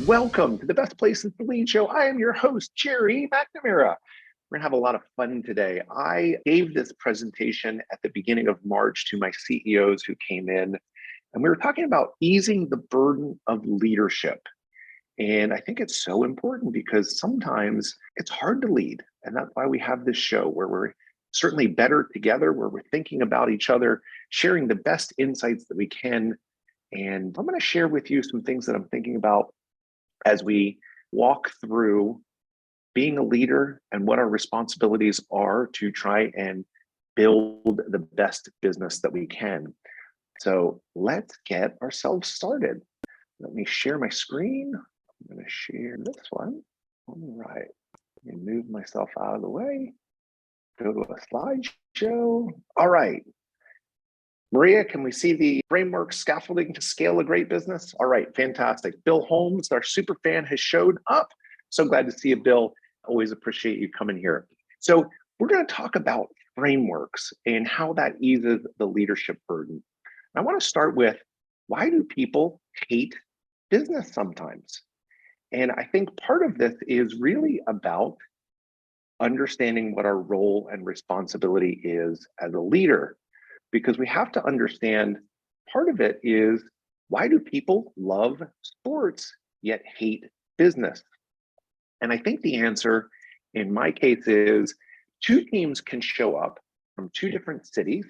Welcome to the best places to lead show. I am your host, Jerry Macnamara. We're gonna have a lot of fun today. I gave this presentation at the beginning of March to my CEOs who came in, and we were talking about easing the burden of leadership. And I think it's so important because sometimes it's hard to lead. And that's why we have this show where we're certainly better together, where we're thinking about each other, sharing the best insights that we can. And I'm going to share with you some things that I'm thinking about as we walk through being a leader and what our responsibilities are to try and build the best business that we can. So let's get ourselves started. Let me share my screen. I'm going to share this one. All right. Let me move myself out of the way. Go to a slideshow. All right. Maria, can we see the framework scaffolding to scale a great business? All right, fantastic. Bill Holmes, our super fan, has showed up. So glad to see you, Bill. Always appreciate you coming here. So we're going to talk about frameworks and how that eases the leadership burden. I want to start with, why do people hate business sometimes? And I think part of this is really about understanding what our role and responsibility is as a leader. Because we have to understand, part of it is, why do people love sports yet hate business? And I think the answer in my case is, two teams can show up from two different cities.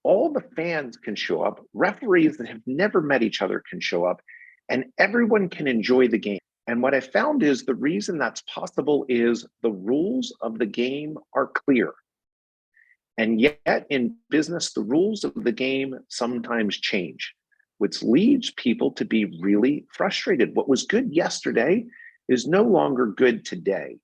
All the fans can show up. Referees that have never met each other can show up, and everyone can enjoy the game. And what I found is the reason that's possible is the rules of the game are clear. And yet in business, the rules of the game sometimes change, which leads people to be really frustrated. What was good yesterday is no longer good today.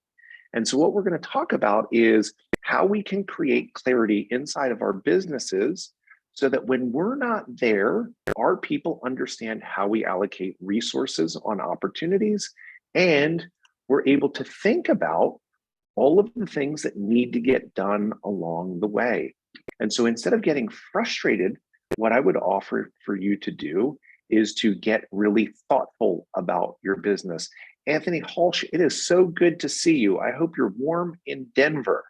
And so what we're going to talk about is how we can create clarity inside of our businesses so that when we're not there, our people understand how we allocate resources on opportunities, and we're able to think about all of the things that need to get done along the way. And so instead of getting frustrated, what I would offer for you to do is to get really thoughtful about your business. Anthony Halsh, it is so good to see you. I hope you're warm in Denver,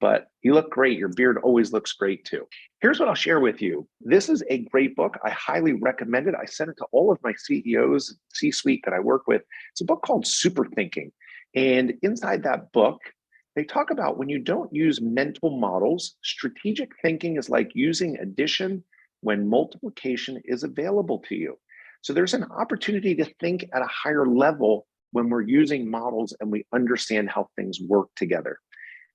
but you look great. Your beard always looks great too. Here's what I'll share with you. This is a great book. I highly recommend it. I sent it to all of my CEOs, C-suite that I work with. It's a book called Super Thinking. And inside that book, they talk about, when you don't use mental models, strategic thinking is like using addition when multiplication is available to you. So there's an opportunity to think at a higher level when we're using models and we understand how things work together.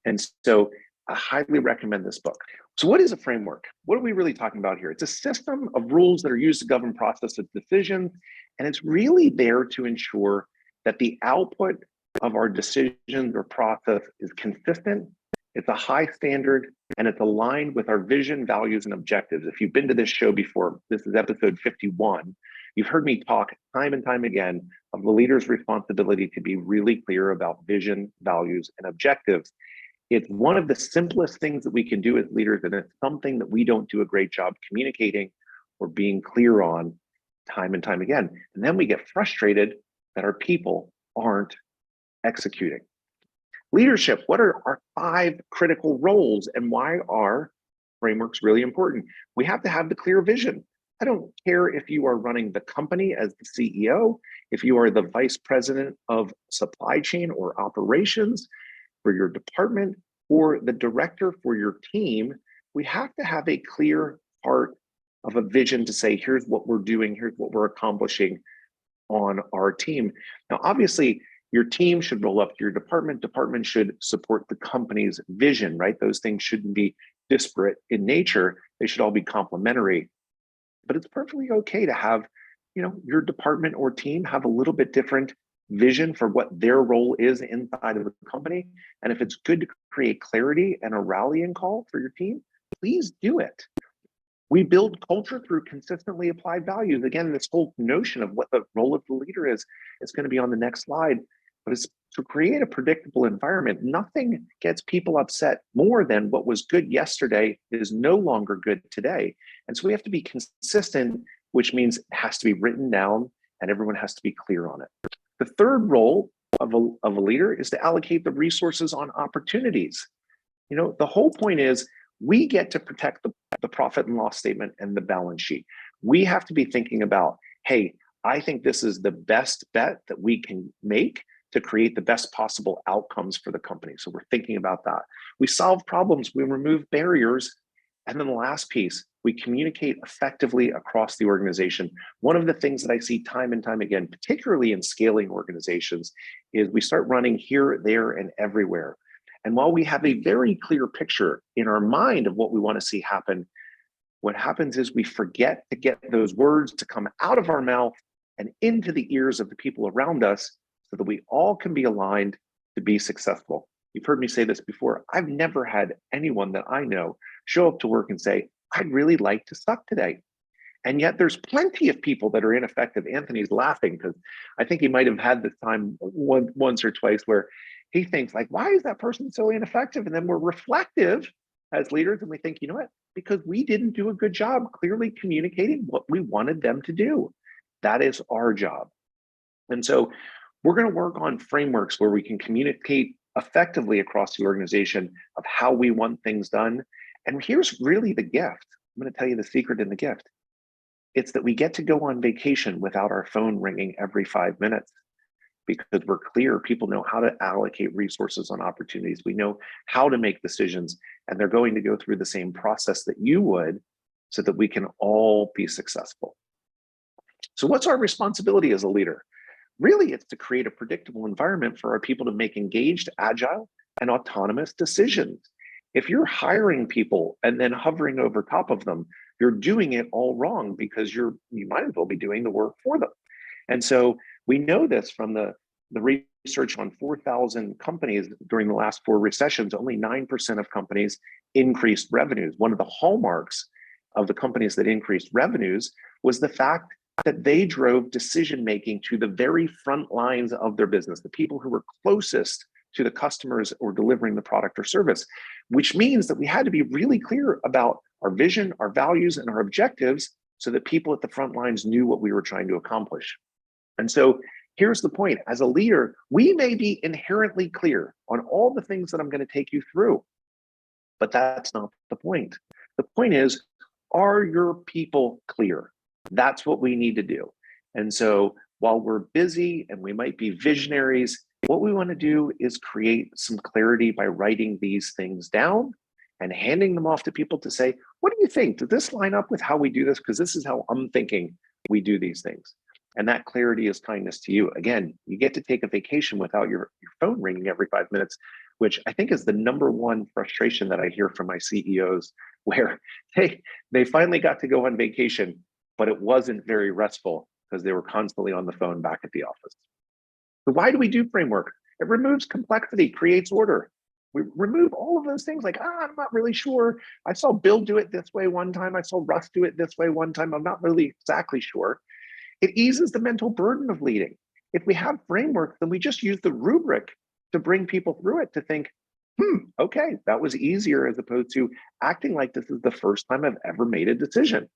And so I highly recommend this book. So what is a framework? What are we really talking about here? It's a system of rules that are used to govern process of decisions, and it's really there to ensure that the output of our decisions or process is consistent, it's a high standard, and it's aligned with our vision, values, and objectives. If you've been to this show before, this is episode 51, you've heard me talk time and time again of the leader's responsibility to be really clear about vision, values, and objectives. It's one of the simplest things that we can do as leaders, and it's something that we don't do a great job communicating or being clear on time and time again. And then we get frustrated that our people aren't executing. Leadership, what are our 5 critical roles, and why are frameworks really important? We have to have the clear vision. I don't care if you are running the company as the CEO, if you are the vice president of supply chain or operations for your department, or the director for your team. We have to have a clear part of a vision to say, here's what we're doing, here's what we're accomplishing on our team. Now, obviously, your team should roll up to your department. Department should support the company's vision, right? Those things shouldn't be disparate in nature. They should all be complementary. But it's perfectly okay to have, your department or team have a little bit different vision for what their role is inside of the company. And if it's good to create clarity and a rallying call for your team, please do it. We build culture through consistently applied values. Again, this whole notion of what the role of the leader is going to be on the next slide. But it's to create a predictable environment. Nothing gets people upset more than what was good yesterday is no longer good today. And so we have to be consistent, which means it has to be written down and everyone has to be clear on it. The third role of a leader is to allocate the resources on opportunities. The whole point is we get to protect the profit and loss statement and the balance sheet. We have to be thinking about, hey, I think this is the best bet that we can make to create the best possible outcomes for the company. So we're thinking about that. We solve problems, we remove barriers. And then the last piece, we communicate effectively across the organization. One of the things that I see time and time again, particularly in scaling organizations, is we start running here, there, and everywhere. And while we have a very clear picture in our mind of what we want to see happen, what happens is we forget to get those words to come out of our mouth and into the ears of the people around us so that we all can be aligned to be successful. You've heard me say this before. I've never had anyone that I know show up to work and say, I'd really like to suck today. And yet there's plenty of people that are ineffective. Anthony's laughing because I think he might have had this time once or twice where he thinks like, why is that person so ineffective? And then we're reflective as leaders and we think, you know what? Because we didn't do a good job clearly communicating what we wanted them to do. That is our job. And so we're going to work on frameworks where we can communicate effectively across the organization of how we want things done. And here's really the gift. I'm going to tell you the secret in the gift. It's that we get to go on vacation without our phone ringing every 5 minutes because we're clear. People know how to allocate resources on opportunities. We know how to make decisions, and they're going to go through the same process that you would so that we can all be successful. So what's our responsibility as a leader? Really, it's to create a predictable environment for our people to make engaged, agile, and autonomous decisions. If you're hiring people and then hovering over top of them, you're doing it all wrong because you might as well be doing the work for them. And so we know this from the research on 4,000 companies during the last 4 recessions. Only 9% of companies increased revenues. One of the hallmarks of the companies that increased revenues was the fact that they drove decision-making to the very front lines of their business, the people who were closest to the customers or delivering the product or service, which means that we had to be really clear about our vision, our values, and our objectives so that people at the front lines knew what we were trying to accomplish. And so here's the point. As a leader, we may be inherently clear on all the things that I'm going to take you through, but that's not the point. The point is, are your people clear? That's what we need to do. And so while we're busy and we might be visionaries, what we want to do is create some clarity by writing these things down and handing them off to people to say, what do you think? Does this line up with how we do this? Because this is how I'm thinking we do these things. And that clarity is kindness to you. Again, you get to take a vacation without your phone ringing every 5 minutes, which I think is the number one frustration that I hear from my CEOs, where they finally got to go on vacation, but it wasn't very restful because they were constantly on the phone back at the office. So why do we do framework? It removes complexity, creates order. We remove all of those things like, I'm not really sure. I saw Bill do it this way one time. I saw Russ do it this way one time. I'm not really exactly sure. It eases the mental burden of leading. If we have framework, then we just use the rubric to bring people through it to think, okay, that was easier, as opposed to acting like this is the first time I've ever made a decision.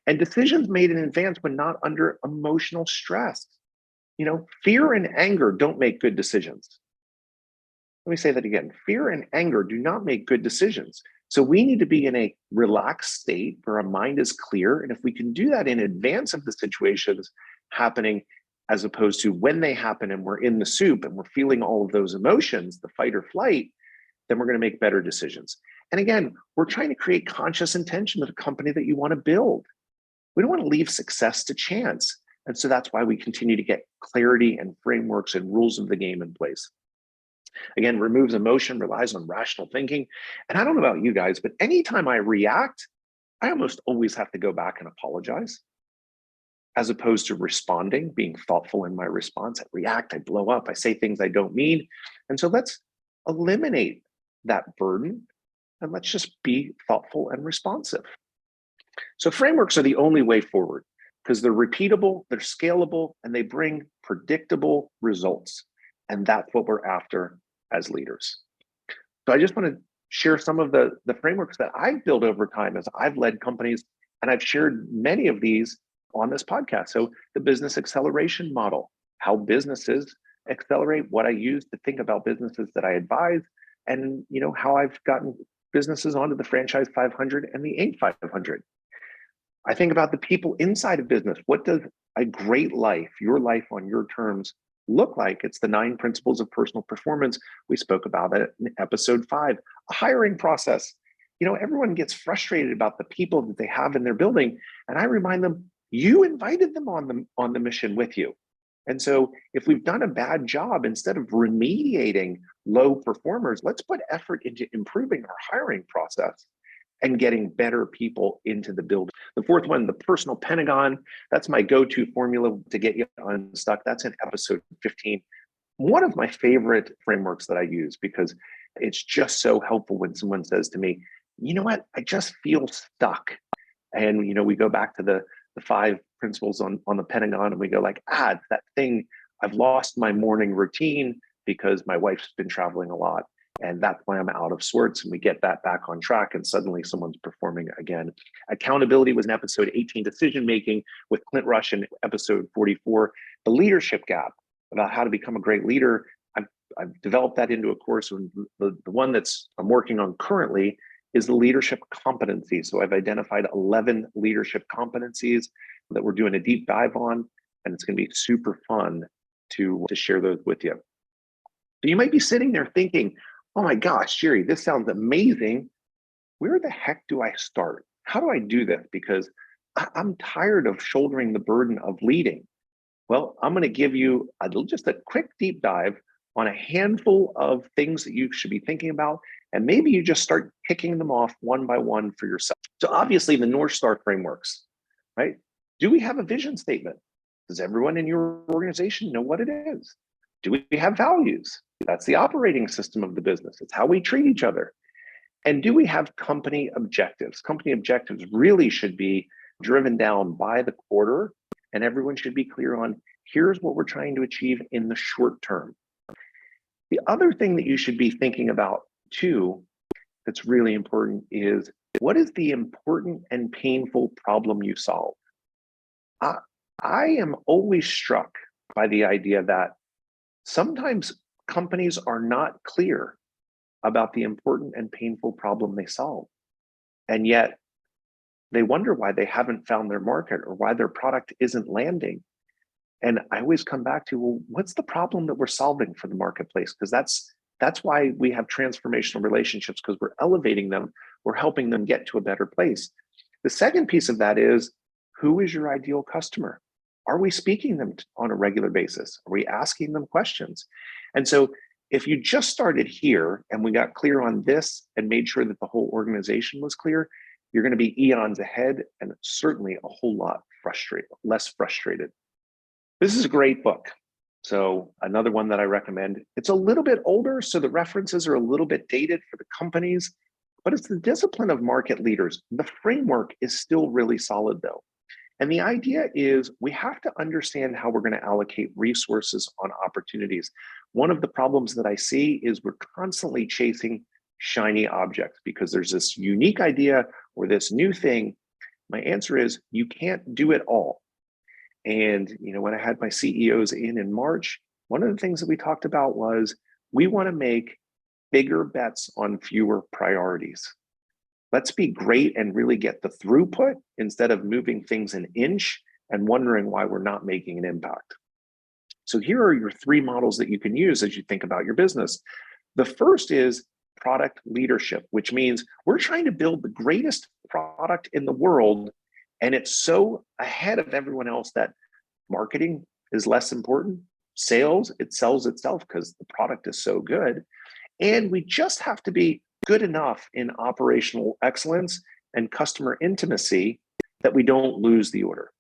And decisions made in advance when not under emotional stress. Fear and anger don't make good decisions. Let me say that again. Fear and anger do not make good decisions. So we need to be in a relaxed state where our mind is clear. And if we can do that in advance of the situations happening, as opposed to when they happen and we're in the soup and we're feeling all of those emotions, the fight or flight, then we're going to make better decisions. And again, we're trying to create conscious intention with the company that you want to build. We don't want to leave success to chance. And so that's why we continue to get clarity and frameworks and rules of the game in place. Again, removes emotion, relies on rational thinking. And I don't know about you guys, but anytime I react, I almost always have to go back and apologize, as opposed to responding, being thoughtful in my response. I react, I blow up, I say things I don't mean. And so let's eliminate that burden and let's just be thoughtful and responsive. So frameworks are the only way forward because they're repeatable, they're scalable, and they bring predictable results. And that's what we're after as leaders. So I just want to share some of the frameworks that I've built over time as I've led companies, and I've shared many of these on this podcast. So the business acceleration model, how businesses accelerate, what I use to think about businesses that I advise, and how I've gotten businesses onto the Franchise 500 and the Inc. 500. I think about the people inside of business. What does a great life, your life on your terms, look like? It's the 9 principles of personal performance. We spoke about it in episode 5. A hiring process. Everyone gets frustrated about the people that they have in their building, and I remind them, you invited them on the mission with you. And so if we've done a bad job, instead of remediating low performers, let's put effort into improving our hiring process and getting better people into the building. The 4th one, the personal pentagon. That's my go-to formula to get you unstuck. That's in episode 15. One of my favorite frameworks that I use, because it's just so helpful when someone says to me, you know what, I just feel stuck. And we go back to the 5 principles on the pentagon, and we go like, it's that thing, I've lost my morning routine because my wife's been traveling a lot. And that's why I'm out of sorts. And we get that back on track, and suddenly someone's performing again. Accountability was in episode 18, decision making with Clint Rush in episode 44. The leadership gap, about how to become a great leader. I've developed that into a course. And the one I'm working on currently is the leadership competency. So I've identified 11 leadership competencies that we're doing a deep dive on, and it's going to be super fun to share those with you. So you might be sitting there thinking, oh my gosh, Jerry, this sounds amazing. Where the heck do I start? How do I do this? Because I'm tired of shouldering the burden of leading. Well, I'm going to give you just a quick deep dive on a handful of things that you should be thinking about. And maybe you just start kicking them off one by one for yourself. So obviously the North Star frameworks, right? Do we have a vision statement? Does everyone in your organization know what it is? Do we have values? That's the operating system of the business. It's how we treat each other. And do we have company objectives? Company objectives really should be driven down by the quarter, and everyone should be clear on, here's what we're trying to achieve in the short term. The other thing that you should be thinking about too, that's really important, is what is the important and painful problem you solve? I am always struck by the idea that sometimes companies are not clear about the important and painful problem they solve. And yet they wonder why they haven't found their market or why their product isn't landing. And I always come back to, well, what's the problem that we're solving for the marketplace? Because that's why we have transformational relationships, because we're elevating them, we're helping them get to a better place. The second piece of that is, who is your ideal customer? Are we speaking them on a regular basis? Are we asking them questions? And so if you just started here and we got clear on this and made sure that the whole organization was clear, you're going to be eons ahead, and certainly a whole lot less frustrated. This is a great book. So another one that I recommend. It's a little bit older, so the references are a little bit dated for the companies, but it's the discipline of market leaders. The framework is still really solid though. And the idea is we have to understand how we're going to allocate resources on opportunities. One of the problems that I see is we're constantly chasing shiny objects because there's this unique idea or this new thing. My answer is you can't do it all. And when I had my CEOs in March, one of the things that we talked about was we want to make bigger bets on fewer priorities. Let's be great and really get the throughput instead of moving things an inch and wondering why we're not making an impact. So here are your 3 models that you can use as you think about your business. The first is product leadership, which means we're trying to build the greatest product in the world, and it's so ahead of everyone else that marketing is less important. Sales, it sells itself because the product is so good. And we just have to be good enough in operational excellence and customer intimacy that we don't lose the order,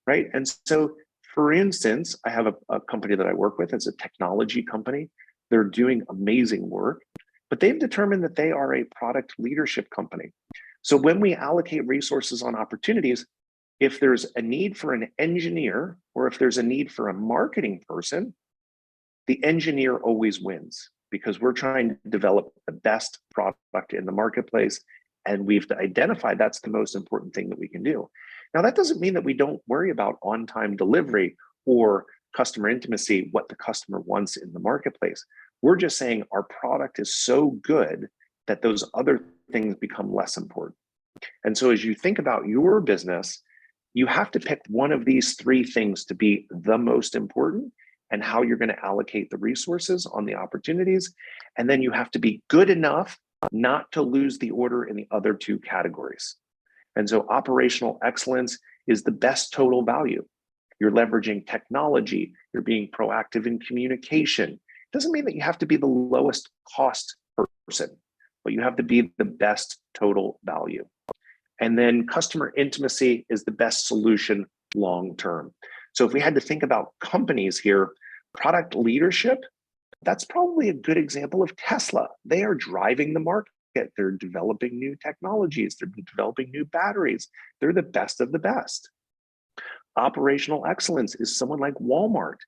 right? And so, for instance, I have a company that I work with. It's a technology company. They're doing amazing work, but they've determined that they are a product leadership company. So when we allocate resources on opportunities, if there's a need for an engineer or if there's a need for a marketing person, the engineer always wins because we're trying to develop the best product in the marketplace. And we've identified that's the most important thing that we can do. Now, that doesn't mean that we don't worry about on-time delivery or customer intimacy, what the customer wants in the marketplace. We're just saying our product is so good that those other things become less important. And so as you think about your business, you have to pick one of these three things to be the most important and how you're going to allocate the resources on the opportunities. And then you have to be good enough not to lose the order in the other two categories. And so operational excellence is the best total value. You're leveraging technology, you're being proactive in communication. It doesn't mean that you have to be the lowest cost person, but you have to be the best total value. And then customer intimacy is the best solution long term. So if we had to think about companies here, product leadership, that's probably a good example of Tesla. They are driving the market. They're developing new technologies. They're developing new batteries. They're the best of the best. Operational excellence is someone like Walmart,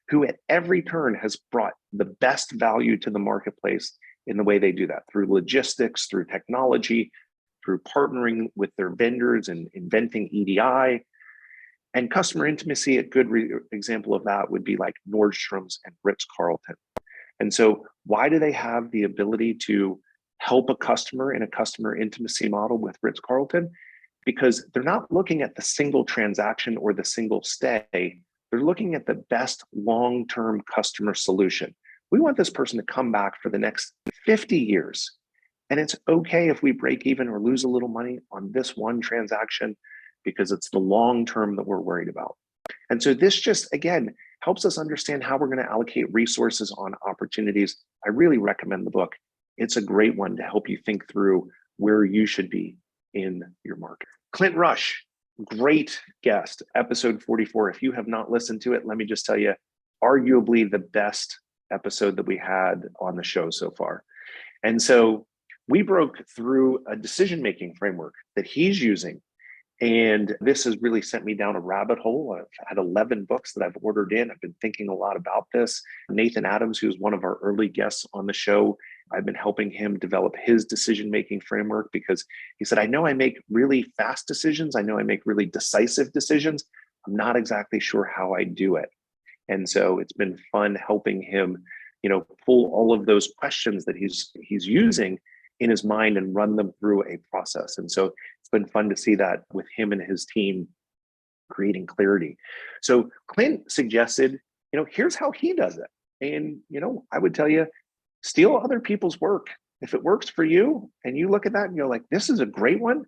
who at every turn has brought the best value to the marketplace in the way they do that, through logistics, through technology, through partnering with their vendors and inventing EDI. And customer intimacy, a good example of that would be like Nordstrom's and Ritz-Carlton. And so why do they have the ability to help a customer in a customer intimacy model with Ritz-Carlton? Because they're not looking at the single transaction or the single stay. They're looking at the best long-term customer solution. We want this person to come back for the next 50 years. And it's okay if we break even or lose a little money on this one transaction, because it's the long term that we're worried about. And so this just, again, helps us understand how we're going to allocate resources on opportunities. I really recommend the book. It's a great one to help you think through where you should be in your market. Clint Rush, great guest, episode 44. If you have not listened to it, let me just tell you, arguably the best episode that we had on the show so far. And so we broke through a decision-making framework that he's using. And this has really sent me down a rabbit hole. I've had 11 books that I've ordered in. I've been thinking a lot about this. Nathan Adams, who's one of our early guests on the show, I've been helping him develop his decision-making framework, because he said, I know I make really fast decisions. I know I make really decisive decisions. I'm not exactly sure how I do it. And so it's been fun helping him, pull all of those questions that he's using in his mind and run them through a process. And so it's been fun to see that with him and his team creating clarity. So Clint suggested, here's how he does it. And, I would tell you, steal other people's work. If it works for you and you look at that and you're like, this is a great one,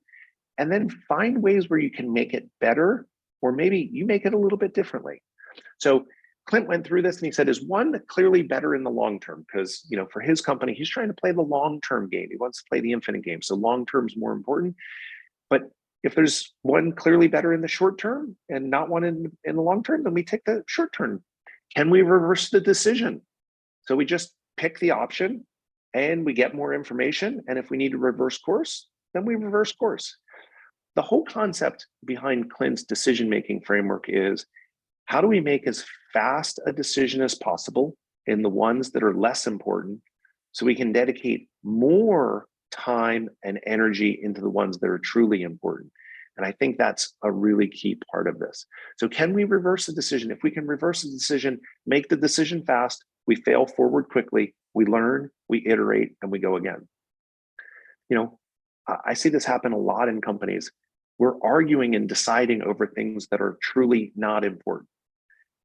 and then find ways where you can make it better, or maybe you make it a little bit differently. So Clint went through this and he said, is one clearly better in the long term? Because, for his company, he's trying to play the long-term game. He wants to play the infinite game. So long-term is more important. But if there's one clearly better in the short term and not one in the long term, then we take the short term. Can we reverse the decision? So we just pick the option and we get more information. And if we need to reverse course, then we reverse course. The whole concept behind Clint's decision-making framework is, how do we make as fast a decision as possible in the ones that are less important, so we can dedicate more time and energy into the ones that are truly important? And I think that's a really key part of this. So can we reverse the decision? If we can reverse the decision, make the decision fast, we fail forward quickly, we learn, we iterate, and we go again. I see this happen a lot in companies. We're arguing and deciding over things that are truly not important.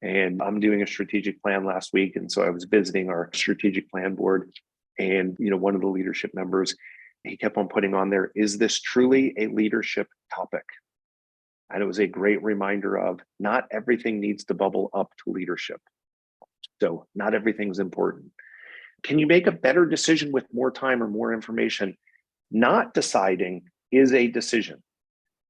And I'm doing a strategic plan last week. And so I was visiting our strategic plan board, and, one of the leadership members, he kept on putting on there, is this truly a leadership topic? And it was a great reminder of, not everything needs to bubble up to leadership. So not everything's important. Can you make a better decision with more time or more information? Not deciding is a decision.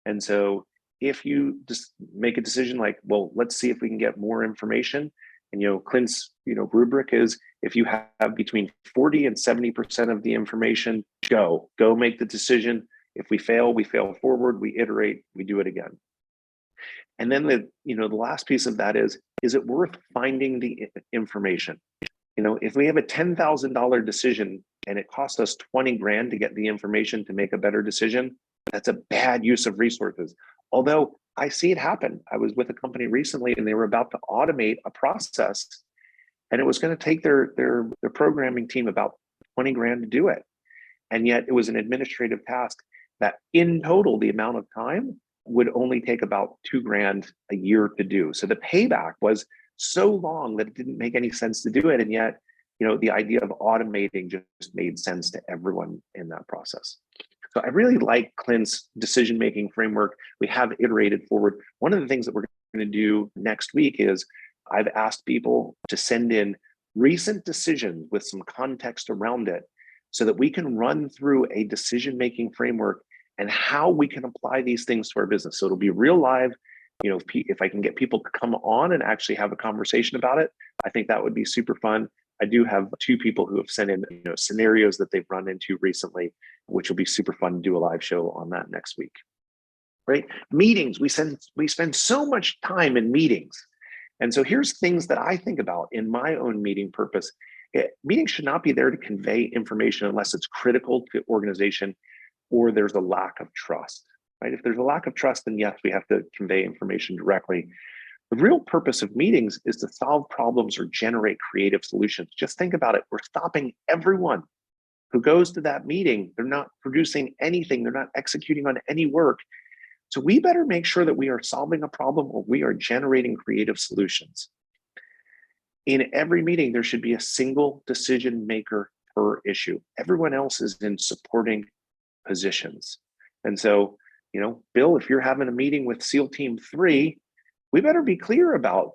And so if you just make a decision like, well, let's see if we can get more information. And, Clint's, rubric is, if you have between 40 and 70% of the information, go make the decision. If we fail forward, we iterate, we do it again. And then the last piece of that is it worth finding the information? If we have a $10,000 decision and it costs us 20 grand to get the information to make a better decision, That's a bad use of resources. Although I see it happen. I was with a company recently and they were about to automate a process, and it was going to take their programming team about 20 grand to do it. And yet it was an administrative task that in total, the amount of time would only take about 2 grand a year to do. So the payback was so long that it didn't make any sense to do it. And yet, the idea of automating just made sense to everyone in that process. So I really like Clint's decision-making framework. We have iterated forward. One of the things that we're going to do next week is I've asked people to send in recent decisions with some context around it so that we can run through a decision-making framework and how we can apply these things to our business. So it'll be real live. If I can get people to come on and actually have a conversation about it, I think that would be super fun. I do have 2 people who have sent in scenarios that they've run into recently, which will be super fun to do a live show on that next week. Right? Meetings, we spend so much time in meetings. And so here's things that I think about in my own meeting purpose. Meetings should not be there to convey information unless it's critical to organization or there's a lack of trust. Right? If there's a lack of trust, then yes, we have to convey information directly. The real purpose of meetings is to solve problems or generate creative solutions. Just think about it. We're stopping everyone who goes to that meeting. They're not producing anything. They're not executing on any work. So we better make sure that we are solving a problem or we are generating creative solutions. In every meeting, there should be a single decision maker per issue. Everyone else is in supporting positions. And so, Bill, if you're having a meeting with SEAL Team 3, we better be clear about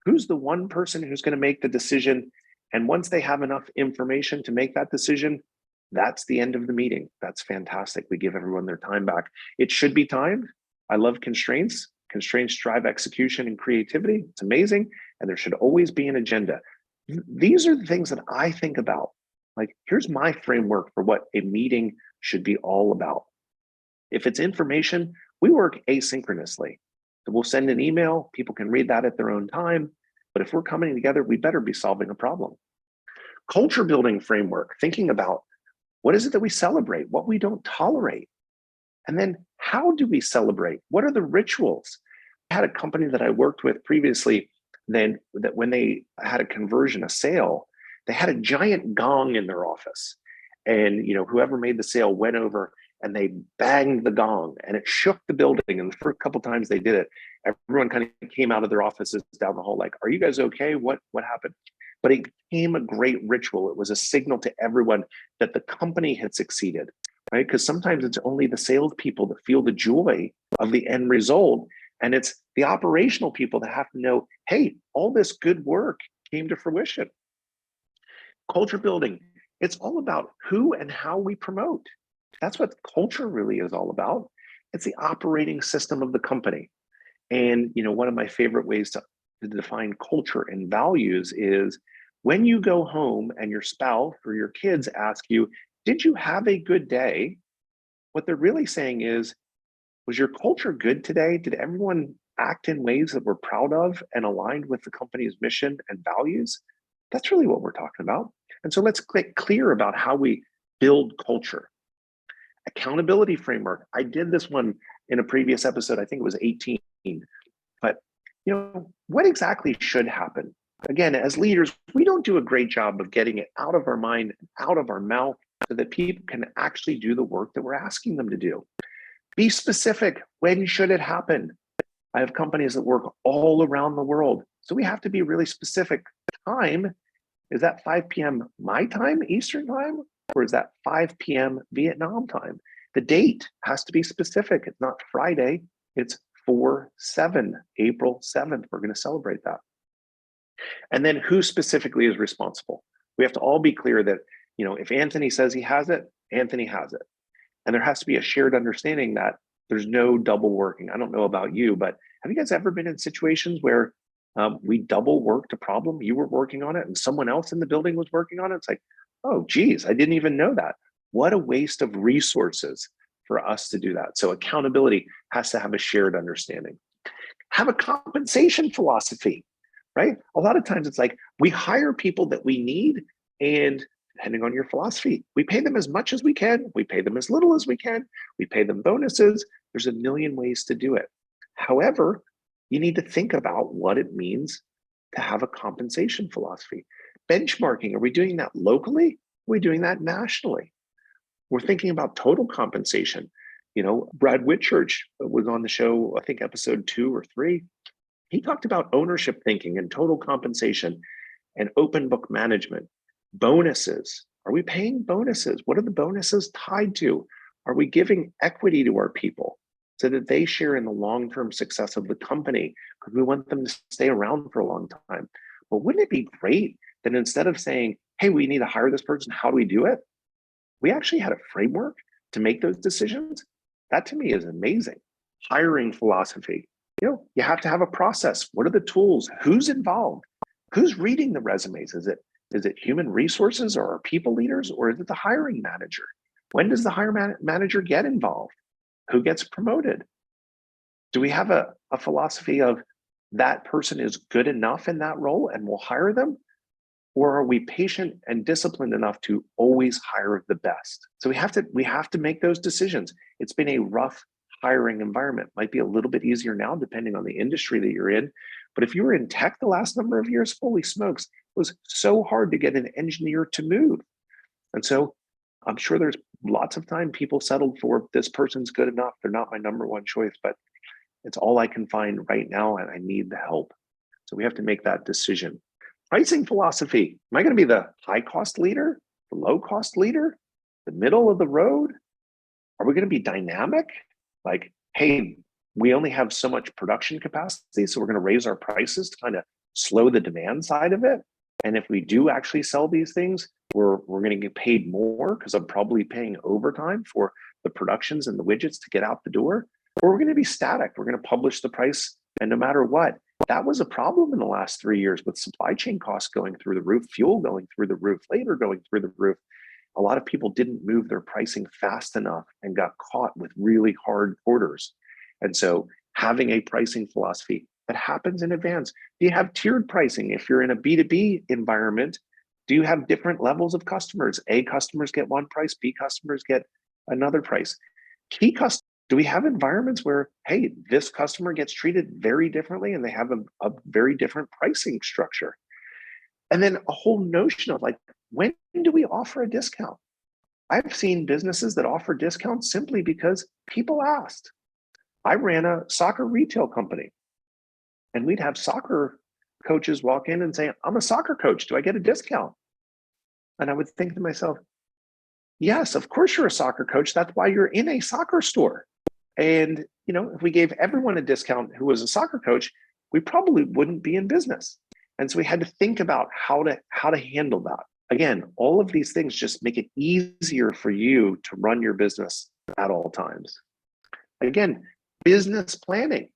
who's the one person who's going to make the decision. And once they have enough information to make that decision, that's the end of the meeting. That's fantastic. We give everyone their time back. It should be timed. I love constraints. Constraints drive execution and creativity. It's amazing. And there should always be an agenda. These are the things that I think about. Like, here's my framework for what a meeting should be all about. If it's information, we work asynchronously. So we'll send an email. People can read that at their own time. But if we're coming together, we better be solving a problem. Culture building framework, thinking about what is it that we celebrate, what we don't tolerate. And then how do we celebrate? What are the rituals? I had a company that I worked with previously, then that when they had a conversion, a sale, they had a giant gong in their office. And whoever made the sale went over and they banged the gong and it shook the building. And the first couple of times they did it, everyone kind of came out of their offices down the hall like, are you guys okay? What happened? But it became a great ritual. It was a signal to everyone that the company had succeeded, right? Because sometimes it's only the salespeople that feel the joy of the end result. And it's the operational people that have to know, hey, all this good work came to fruition. Culture building, it's all about who and how we promote. That's what culture really is all about. It's the operating system of the company. And one of my favorite ways to define culture and values is when you go home and your spouse or your kids ask you, did you have a good day? What they're really saying is, was your culture good today? Did everyone act in ways that we're proud of and aligned with the company's mission and values? That's really what we're talking about. And so let's get clear about how we build culture. Accountability framework. I did this one in a previous episode. I think it was 18. But what exactly should happen? Again, as leaders, we don't do a great job of getting it out of our mind, out of our mouth, so that people can actually do the work that we're asking them to do. Be specific. When should it happen? I have companies that work all around the world. So we have to be really specific. Time, is that 5 p.m. my time, Eastern time? Or is that 5 p.m. Vietnam time? The date has to be specific. It's not Friday. It's 4/7, April 7th. We're going to celebrate that. And then who specifically is responsible? We have to all be clear that, if Anthony says he has it, Anthony has it. And there has to be a shared understanding that there's no double working. I don't know about you, but have you guys ever been in situations where we double worked a problem? You were working on it and someone else in the building was working on it. It's like, oh, geez, I didn't even know that. What a waste of resources for us to do that. So accountability has to have a shared understanding. Have a compensation philosophy, right? A lot of times it's like we hire people that we need and depending on your philosophy. We pay them as much as we can. We pay them as little as we can. We pay them bonuses. There's a million ways to do it. However, you need to think about what it means to have a compensation philosophy. Benchmarking, are we doing that locally? Are we doing that nationally? We're thinking about total compensation. Brad Whitchurch was on the show, I think episode 2 or 3. He talked about ownership thinking and total compensation and open book management. Bonuses. Are we paying bonuses? What are the bonuses tied to? Are we giving equity to our people so that they share in the long-term success of the company? Because we want them to stay around for a long time. But wouldn't it be great that instead of saying, hey, we need to hire this person, how do we do it? We actually had a framework to make those decisions. That to me is amazing. Hiring philosophy. You have to have a process. What are the tools? Who's involved? Who's reading the resumes? Is it human resources or our people leaders, or is it the hiring manager? When does the hiring manager get involved? Who gets promoted? Do we have a philosophy of that person is good enough in that role and we'll hire them? Or are we patient and disciplined enough to always hire the best? So we have to make those decisions. It's been a rough hiring environment. Might be a little bit easier now, depending on the industry that you're in. But if you were in tech the last number of years, holy smokes, it was so hard to get an engineer to move. And so I'm sure there's lots of time people settled for, this person's good enough. They're not my number one choice, but it's all I can find right now, and I need the help. So we have to make that decision. Pricing philosophy. Am I going to be the high cost leader, the low cost leader, the middle of the road? Are we going to be dynamic? Like, hey, we only have so much production capacity, so we're going to raise our prices to kind of slow the demand side of it. And if we do actually sell these things, we're going to get paid more because I'm probably paying overtime for the productions and the widgets to get out the door. Or we're going to be static. We're going to publish the price, and no matter what. That was a problem in the last 3 years with supply chain costs going through the roof, fuel going through the roof, labor going through the roof. A lot of people didn't move their pricing fast enough and got caught with really hard orders. And so having a pricing philosophy that happens in advance. Do you have tiered pricing? If you're in a B2B environment, do you have different levels of customers? A customers get one price, B customers get another price. Key customers. Do we have environments where, hey, this customer gets treated very differently and they have a very different pricing structure? And then a whole notion of like, when do we offer a discount? I've seen businesses that offer discounts simply because people asked. I ran a soccer retail company, and we'd have soccer coaches walk in and say, I'm a soccer coach. Do I get a discount? And I would think to myself, yes, of course you're a soccer coach. That's why you're in a soccer store. And, if we gave everyone a discount who was a soccer coach, we probably wouldn't be in business. And so we had to think about how to handle that. Again, all of these things just make it easier for you to run your business at all times. Again, business planning.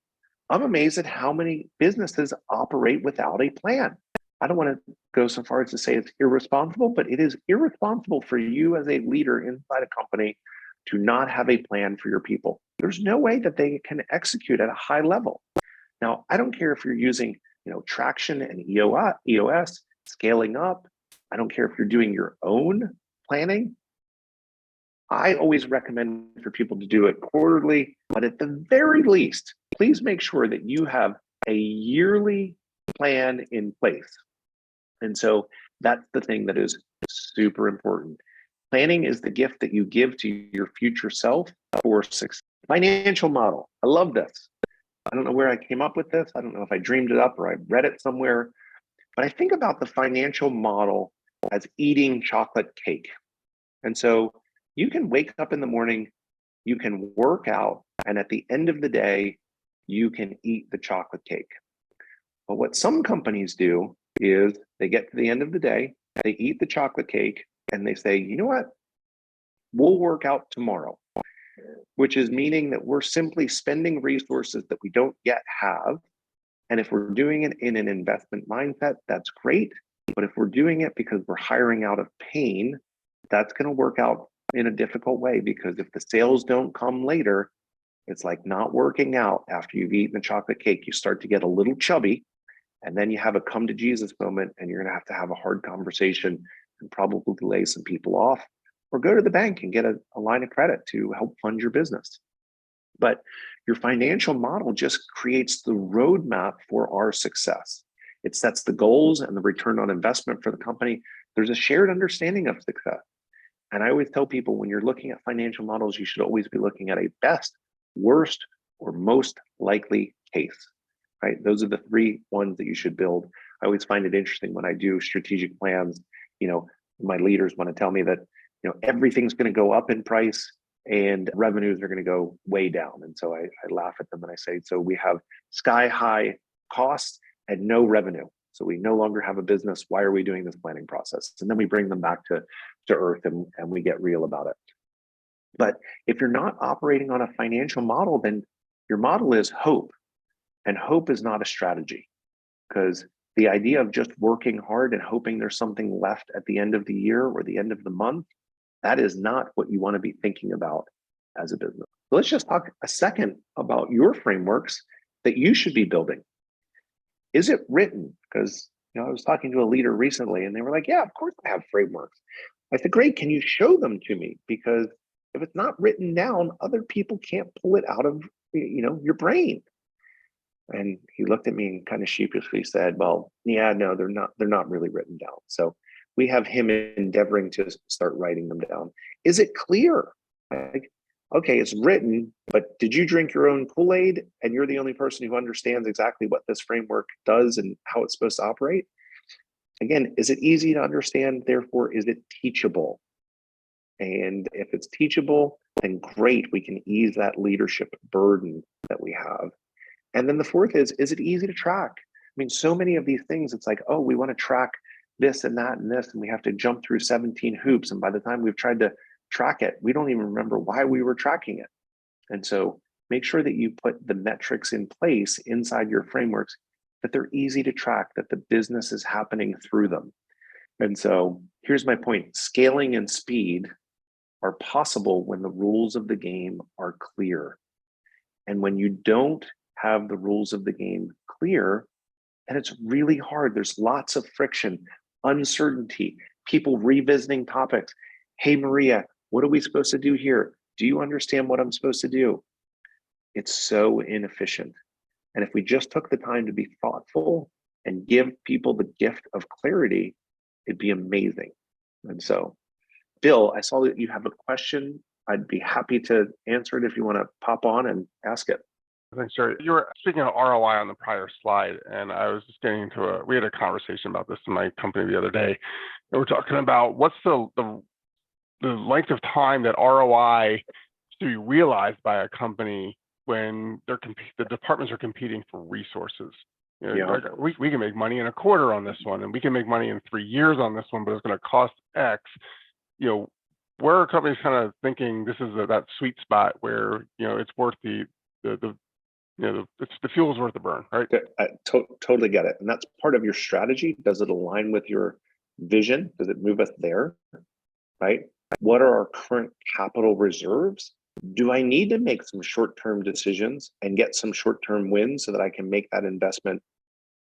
I'm amazed at how many businesses operate without a plan. I don't want to go so far as to say it's irresponsible, but it is irresponsible for you as a leader inside a company to not have a plan for your people. There's no way that they can execute at a high level. Now, I don't care if you're using, traction and EOS, scaling up. I don't care if you're doing your own planning. I always recommend for people to do it quarterly, but at the very least, please make sure that you have a yearly plan in place. And so that's the thing that is super important. Planning is the gift that you give to your future self for success. Financial model. I love this. I don't know where I came up with this. I don't know if I dreamed it up or I read it somewhere, but I think about the financial model as eating chocolate cake. And so you can wake up in the morning, you can work out, and at the end of the day, you can eat the chocolate cake. But what some companies do is they get to the end of the day, they eat the chocolate cake, and they say, you know what? We'll work out tomorrow, which is meaning that we're simply spending resources that we don't yet have. And if we're doing it in an investment mindset, that's great. But if we're doing it because we're hiring out of pain, that's going to work out in a difficult way, because if the sales don't come later, it's like not working out after you've eaten the chocolate cake. You start to get a little chubby, and then you have a come to Jesus moment, and you're going to have a hard conversation and probably lay some people off, or go to the bank and get a line of credit to help fund your business. But your financial model just creates the roadmap for our success. It sets the goals and the return on investment for the company. There's a shared understanding of success. And I always tell people, when you're looking at financial models, you should always be looking at a best, worst, or most likely case, right? Those are the three ones that you should build. I always find it interesting when I do strategic plans, my leaders want to tell me that, everything's going to go up in price and revenues are going to go way down. And so I laugh at them and I say, so we have sky high costs and no revenue. So we no longer have a business. Why are we doing this planning process? And then we bring them back to earth and we get real about it. But if you're not operating on a financial model, then your model is hope. And hope is not a strategy, because the idea of just working hard and hoping there's something left at the end of the year or the end of the month, that is not what you want to be thinking about as a business. So let's just talk a second about your frameworks that you should be building. Is it written? Because I was talking to a leader recently and they were like, yeah, of course I have frameworks. I said, great, can you show them to me? Because if it's not written down, other people can't pull it out of your brain. And he looked at me and kind of sheepishly said, well, yeah, no, they're not really written down. So we have him endeavoring to start writing them down. Is it clear? Like, okay, it's written, but did you drink your own Kool-Aid and you're the only person who understands exactly what this framework does and how it's supposed to operate? Again, is it easy to understand? Therefore, is it teachable? And if it's teachable, then great, we can ease that leadership burden that we have. And then the fourth is it easy to track? I mean, so many of these things, it's like, oh, we want to track this and that and this, and we have to jump through 17 hoops. And by the time we've tried to track it, we don't even remember why we were tracking it. And so make sure that you put the metrics in place inside your frameworks, that they're easy to track, that the business is happening through them. And so here's my point. Scaling and speed are possible when the rules of the game are clear. And when you don't have the rules of the game clear, and it's really hard. There's lots of friction, uncertainty, people revisiting topics. Hey, Maria, what are we supposed to do here? Do you understand what I'm supposed to do? It's so inefficient. And if we just took the time to be thoughtful and give people the gift of clarity, it'd be amazing. And so, Bill, I saw that you have a question. I'd be happy to answer it if you want to pop on and ask it. Thanks, Jerry. You were speaking of ROI on the prior slide, and I was just getting into we had a conversation about this in my company the other day. And we're talking about what's the length of time that ROI is to be realized by a company when the departments are competing for resources. We can make money in a quarter on this one, and we can make money in 3 years on this one, but it's going to cost X. Where are companies kind of thinking this is that sweet spot where it's worth the fuel is worth the burn, right? I totally get it. And that's part of your strategy. Does it align with your vision? Does it move us there, right? What are our current capital reserves? Do I need to make some short-term decisions and get some short-term wins so that I can make that investment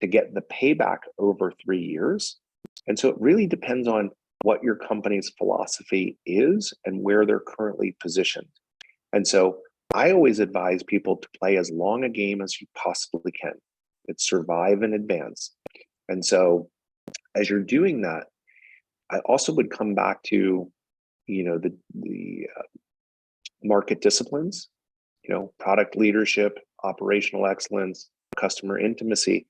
to get the payback over 3 years? And so it really depends on what your company's philosophy is and where they're currently positioned. And so I always advise people to play as long a game as you possibly can. It's survive and advance. And so as you're doing that, I also would come back to, the market disciplines, product leadership, operational excellence, customer intimacy.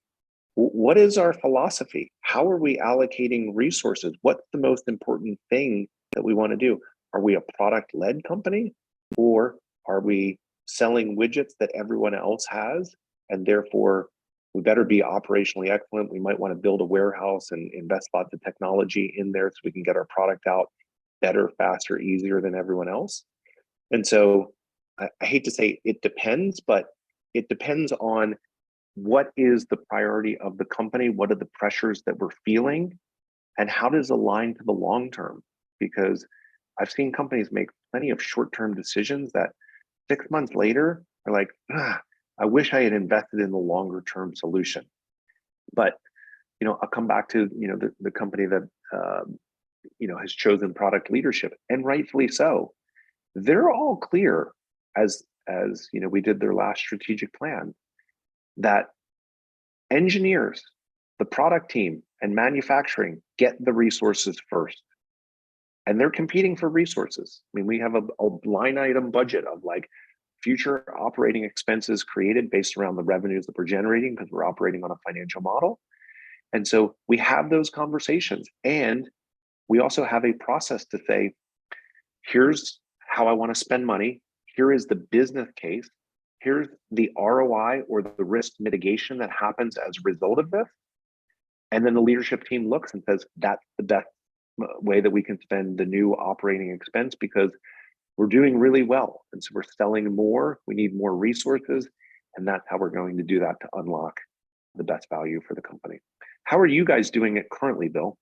What is our philosophy? How are we allocating resources? What's the most important thing that we want to do? Are we a product-led company, or are we selling widgets that everyone else has? And therefore, we better be operationally excellent. We might want to build a warehouse and invest lots of technology in there so we can get our product out better, faster, easier than everyone else. And so I hate to say it depends, but it depends on what is the priority of the company, what are the pressures that we're feeling, and how does it align to the long term? Because I've seen companies make plenty of short-term decisions that 6 months later are like, I wish I had invested in the longer term solution. But I'll come back to the company that has chosen product leadership, and rightfully so. They're all clear as we did their last strategic plan that engineers, the product team, and manufacturing get the resources first. And they're competing for resources. I mean, we have a line item budget of like future operating expenses created based around the revenues that we're generating because we're operating on a financial model. And so we have those conversations. And we also have a process to say, here's how I want to spend money. Here is the business case. Here's the ROI or the risk mitigation that happens as a result of this. And then the leadership team looks and says, that's the best way that we can spend the new operating expense because we're doing really well. And so we're selling more, we need more resources. And that's how we're going to do that to unlock the best value for the company. How are you guys doing it currently, Bill?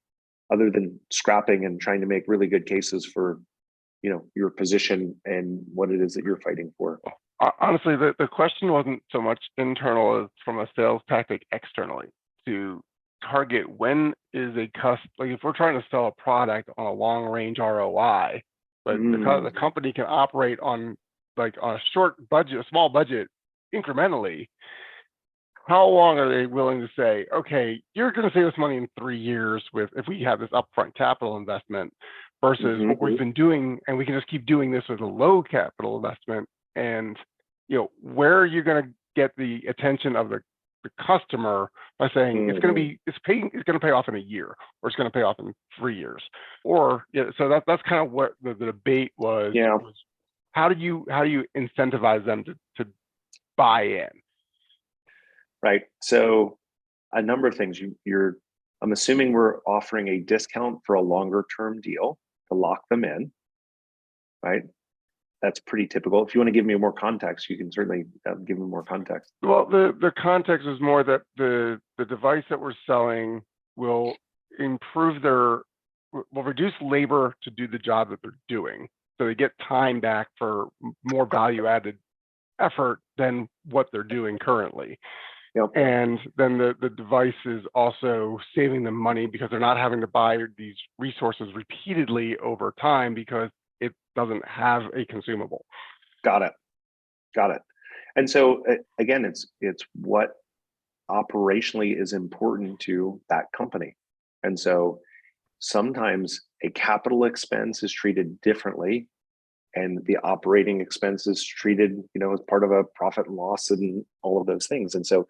Other than scrapping and trying to make really good cases for, your position and what it is that you're fighting for? Honestly, the question wasn't so much internal as from a sales tactic externally to target when is a like if we're trying to sell a product on a long range ROI, but the company can operate on like on a short budget, a small budget incrementally, how long are they willing to say, okay, you're going to save us money in 3 years if we have this upfront capital investment versus what we've been doing, and we can just keep doing this with a low capital investment. And where are you going to get the attention of the customer by saying it's going to pay off in a year, or it's going to pay off in 3 years, or so that's kind of what the debate was. Was how do you incentivize them to buy in? Right. So a number of things. I'm assuming we're offering a discount for a longer term deal to lock them in, right? That's pretty typical. If you want to give me more context, you can certainly give me more context. Well, the context is more that the device that we're selling will reduce labor to do the job that they're doing. So they get time back for more value added effort than what they're doing currently. Yep. And then the device is also saving them money because they're not having to buy these resources repeatedly over time because it doesn't have a consumable. Got it. And so again, it's what operationally is important to that company. And so sometimes a capital expense is treated differently and the operating expense is treated, as part of a profit and loss and all of those things. And so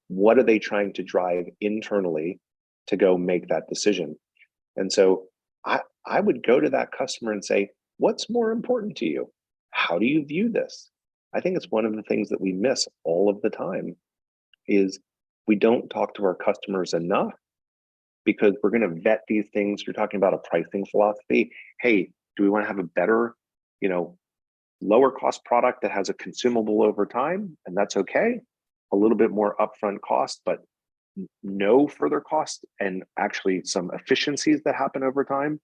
what are they trying to drive internally to go make that decision? And so I would go to that customer and say, what's more important to you? How do you view this? I think it's one of the things that we miss all of the time is we don't talk to our customers enough because we're going to vet these things. You're talking about a pricing philosophy. Hey, do we want to have a better, lower cost product that has a consumable over time? And that's okay. A little bit more upfront cost, but no further cost and actually some efficiencies that happen over time.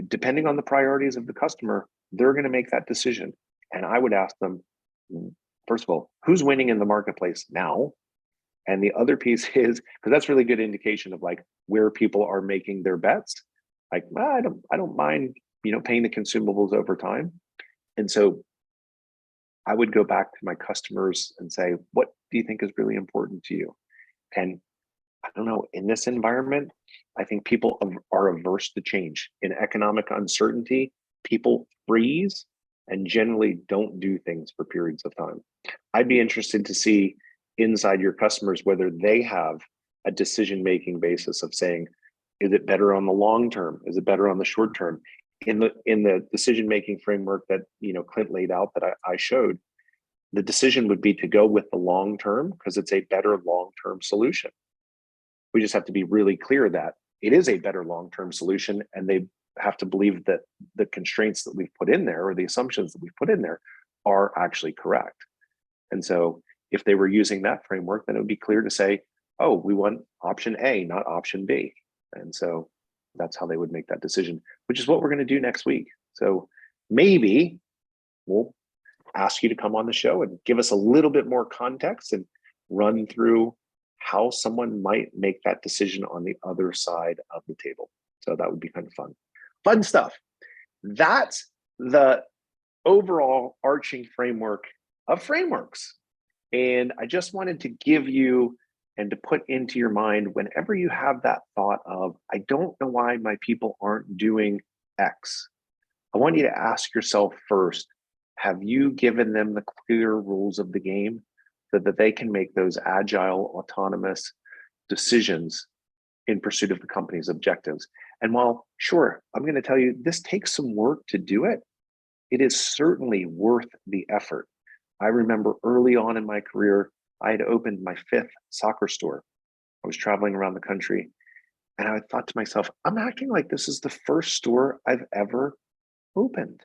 Depending on the priorities of the customer, they're going to make that decision. And I would ask them, first of all, who's winning in the marketplace now? And the other piece is, because that's really good indication of like where people are making their bets. Like, I don't mind, paying the consumables over time. And so I would go back to my customers and say, what do you think is really important to you? And I don't know, in this environment, I think people are averse to change. In economic uncertainty, people freeze and generally don't do things for periods of time. I'd be interested to see inside your customers whether they have a decision-making basis of saying, is it better on the long term? Is it better on the short term? In the decision-making framework that Clint laid out that I showed, the decision would be to go with the long term because it's a better long-term solution. We just have to be really clear that it is a better long-term solution, and they have to believe that the constraints that we've put in there or the assumptions that we've put in there are actually correct. And so if they were using that framework, then it would be clear to say, oh, we want option A, not option B. And so that's how they would make that decision, which is what we're going to do next week. So maybe we'll ask you to come on the show and give us a little bit more context and run through how someone might make that decision on the other side of the table. So that would be kind of fun. Fun stuff. That's the overall arching framework of frameworks. And I just wanted to give you and to put into your mind whenever you have that thought of, I don't know why my people aren't doing X. I want you to ask yourself first, have you given them the clear rules of the game so that they can make those agile, autonomous decisions in pursuit of the company's objectives? And while, sure, I'm going to tell you this takes some work to do it, it is certainly worth the effort. I remember early on in my career, I had opened my 5th soccer store. I was traveling around the country and I thought to myself, I'm acting like this is the first store I've ever opened.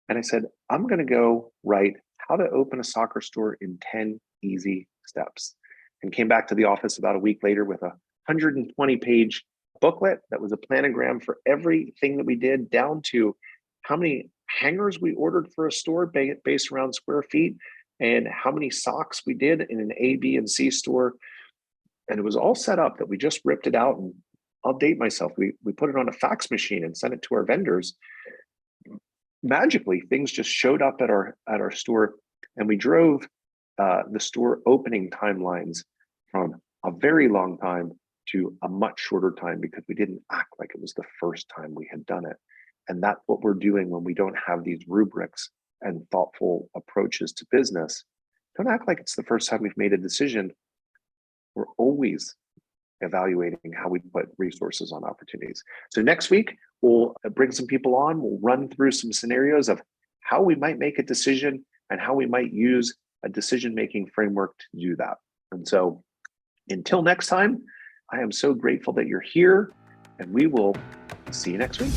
And I said, I'm going to go write how to open a soccer store in 10 easy steps. And came back to the office about a week later with a 120-page booklet that was a planogram for everything that we did, down to how many hangers we ordered for a store based around square feet, and how many socks we did in an A, B, and C store. And it was all set up that we just ripped it out. And I'll date myself. We put it on a fax machine and sent it to our vendors. Magically, things just showed up at our store, and we drove the store opening timelines from a very long time to a much shorter time because we didn't act like it was the first time we had done it. And that's what we're doing when we don't have these rubrics and thoughtful approaches to business. Don't act like it's the first time we've made a decision. We're always evaluating how we put resources on opportunities. So next week, we'll bring some people on. We'll run through some scenarios of how we might make a decision and how we might use a decision-making framework to do that. And so until next time, I am so grateful that you're here, and we will see you next week.